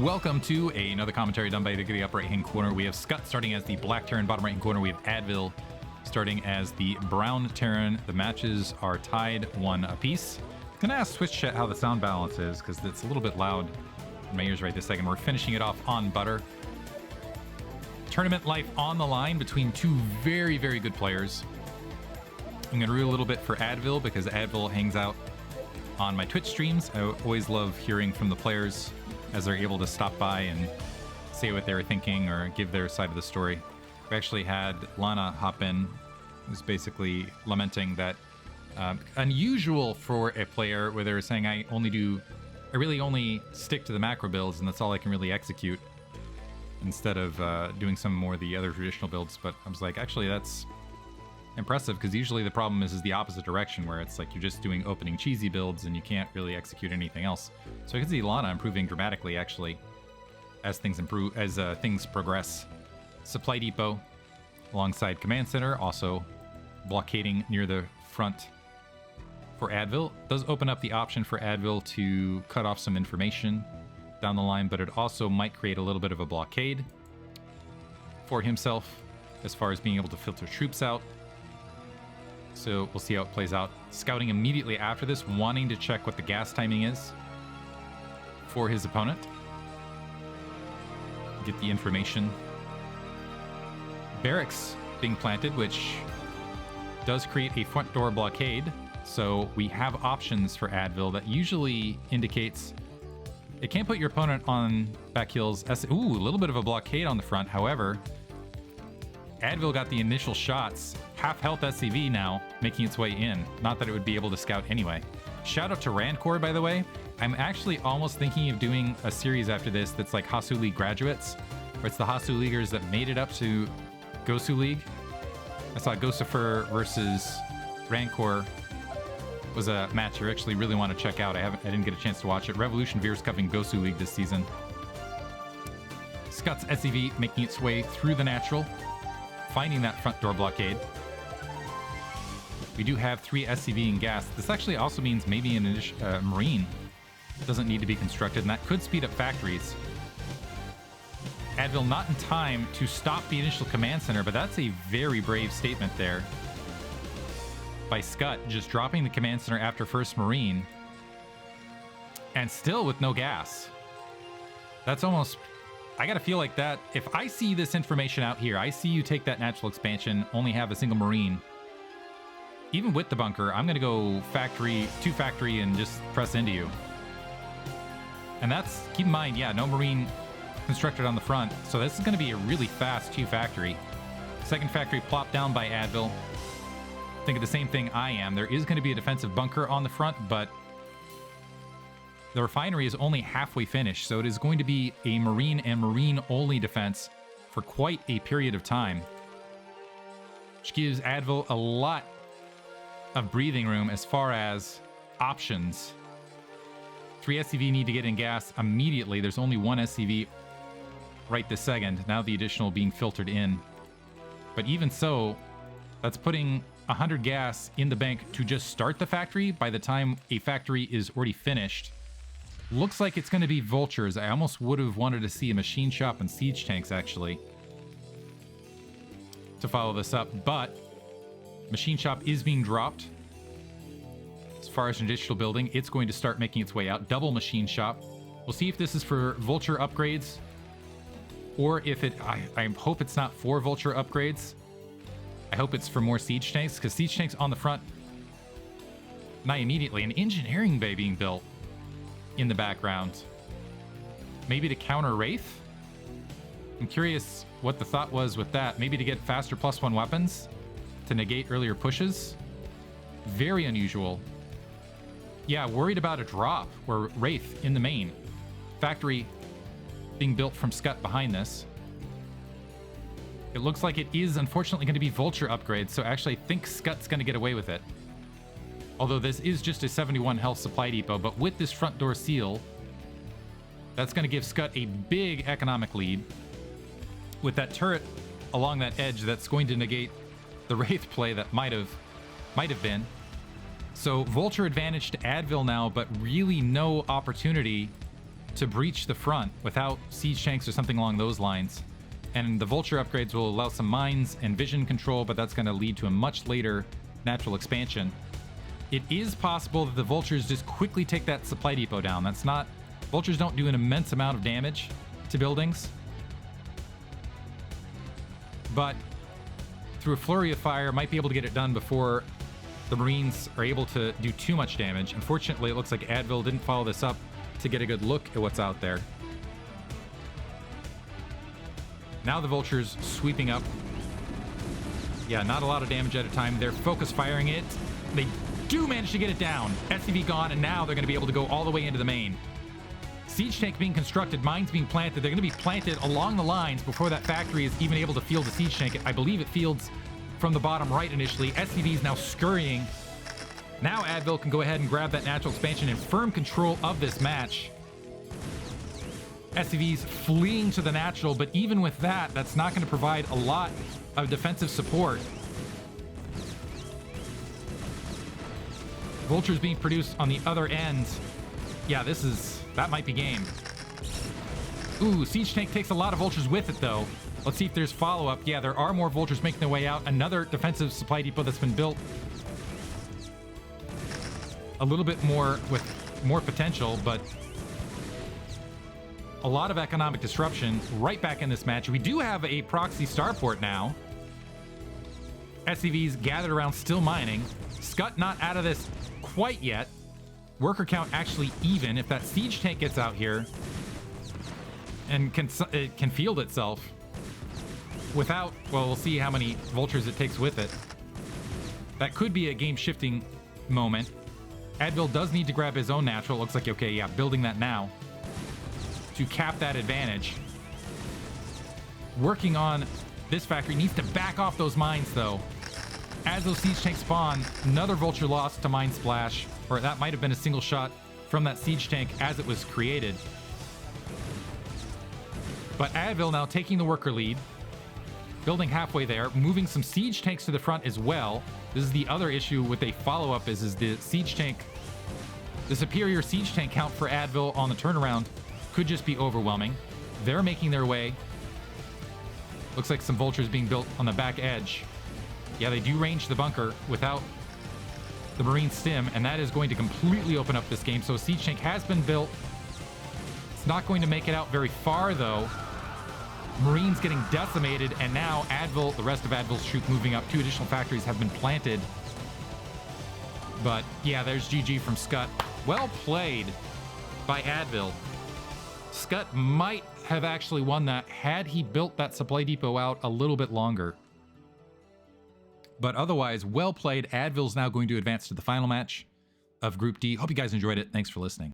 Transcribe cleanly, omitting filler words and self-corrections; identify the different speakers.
Speaker 1: Welcome to another commentary done by Diggity up right-hand corner. We have Scott starting as the black Terran, bottom right-hand corner. We have Advil starting as the brown Terran. The matches are tied 1 apiece. I'm gonna ask Twitch chat how the sound balance is because it's a little bit loud in my ears right this second. We're finishing it off on butter. Tournament life on the line between two very, very good players. I'm gonna root a little bit for Advil because Advil hangs out on my Twitch streams. I always love hearing from the players as they're able to stop by and say what they were thinking or give their side of the story. We actually had Lana hop in, who's basically lamenting that unusual for a player where they were saying I really only stick to the macro builds and that's all I can really execute instead of doing some more of the other traditional builds. But I was like, actually that's impressive because usually the problem is the opposite direction where it's like you're just doing opening cheesy builds and you can't really execute anything else. So I can see Lana improving dramatically actually as things improve, as things progress. Supply depot alongside command center, also blockading near the front for Advil. Does open up the option for Advil to cut off some information down the line, but it also might create a little bit of a blockade for himself as far as being able to filter troops out. So we'll see how it plays out. Scouting immediately after this, wanting to check what the gas timing is for his opponent. Get the information. Barracks being planted, which does create a front door blockade. So we have options for Advil that usually indicates it can't put your opponent on back heels. Ooh, a little bit of a blockade on the front. However, Advil got the initial shots. Half health SCV now, making its way in. Not that it would be able to scout anyway. Shout out to Rancor, by the way. I'm actually almost thinking of doing a series after this that's like Hasuleague graduates, where it's the Hasuleaguers that made it up to Hasuleague. I saw Gosifer versus Rancor was a match I actually really want to check out. I didn't get a chance to watch it. Revolution Veers covering Hasuleague this season. Scott's SCV making its way through the natural, finding that front door blockade. We do have 3 SCV and gas. This actually also means maybe an additional Marine doesn't need to be constructed, and that could speed up factories. Advil not in time to stop the initial command center, but that's a very brave statement there by Scott, just dropping the command center after first Marine, and still with no gas. That's almost... I gotta feel like that. If I see this information out here, I see you take that natural expansion, only have a single Marine. Even with the bunker, I'm gonna go factory, 2 factory, and just press into you. And that's, keep in mind, yeah, no Marine constructed on the front. So this is gonna be a really fast 2 factory. Second factory plopped down by Advil. Think of the same thing I am. There is gonna be a defensive bunker on the front, but the refinery is only halfway finished, so it is going to be a Marine and Marine-only defense for quite a period of time, which gives Advil a lot of breathing room as far as options. 3 SCV need to get in gas immediately. There's only 1 SCV right this second. Now the additional being filtered in. But even so, that's putting 100 gas in the bank to just start the factory by the time a factory is already finished. Looks like it's going to be vultures. I almost would have wanted to see a machine shop and siege tanks, actually, to follow this up. But machine shop is being dropped. As far as an additional building, it's going to start making its way out. Double machine shop. We'll see if this is for vulture upgrades, or if it... I hope it's not for vulture upgrades. I hope it's for more siege tanks, because siege tanks on the front, not immediately. An engineering bay being built in the background, maybe to counter Wraith. I'm curious what the thought was with that. Maybe to get faster +1 weapons to negate earlier pushes. Very unusual. Yeah, worried about a drop or Wraith in the main. Factory being built from Scott behind this. It looks like it is unfortunately going to be vulture upgrades, so actually I think Scott's going to get away with it. Although this is just a 71 health supply depot, but with this front door seal, that's going to give Scott a big economic lead. With that turret along that edge, that's going to negate the Wraith play that might have been. So Vulture advantage to Advil now, but really no opportunity to breach the front without siege tanks or something along those lines. And the vulture upgrades will allow some mines and vision control, but that's going to lead to a much later natural expansion. It is possible that the vultures just quickly take that supply depot down. That's not... Vultures don't do an immense amount of damage to buildings. But through a flurry of fire, might be able to get it done before the Marines are able to do too much damage. Unfortunately, it looks like Advil didn't follow this up to get a good look at what's out there. Now the vultures sweeping up. Yeah, not a lot of damage at a time. They're focus firing it. They do manage to get it down. SCV gone, and now they're going to be able to go all the way into the main. Siege tank being constructed, mines being planted. They're going to be planted along the lines before that factory is even able to field a siege tank. I believe it fields from the bottom right initially. SCV is now scurrying. Now Advil can go ahead and grab that natural expansion in firm control of this match. SCV's fleeing to the natural, but even with that, that's not going to provide a lot of defensive support. Vultures being produced on the other end. Yeah, that might be game. Ooh, siege tank takes a lot of vultures with it though. Let's see if there's follow-up. Yeah, there are more vultures making their way out. Another defensive supply depot that's been built. A little bit more with more potential, but a lot of economic disruption right back in this match. We do have a proxy starport now. SCV's gathered around, still mining. Scut not out of this quite yet. Worker count actually even. If that siege tank gets out here and it can field itself without, well, we'll see how many vultures it takes with it. That could be a game-shifting moment. Advil does need to grab his own natural. Looks like, okay, yeah, building that now to cap that advantage. Working on this factory. Needs to back off those mines, though. As those siege tanks spawn, another vulture lost to mine splash, or that might have been a single shot from that siege tank as it was created. But Advil now taking the worker lead, building halfway there, moving some siege tanks to the front as well. This is the other issue with a follow-up is the siege tank, the superior siege tank count for Advil on the turnaround could just be overwhelming. They're making their way. Looks like some vultures being built on the back edge. Yeah, they do range the bunker without the Marine stim, and that is going to completely open up this game. So a siege tank has been built. It's not going to make it out very far, though. Marines getting decimated, and now Advil, the rest of Advil's troop moving up. 2 additional factories have been planted. But yeah, there's GG from Scut. Well played by Advil. Scut might have actually won that had he built that supply depot out a little bit longer. But otherwise, well played. Advil's now going to advance to the final match of Group D. Hope you guys enjoyed it. Thanks for listening.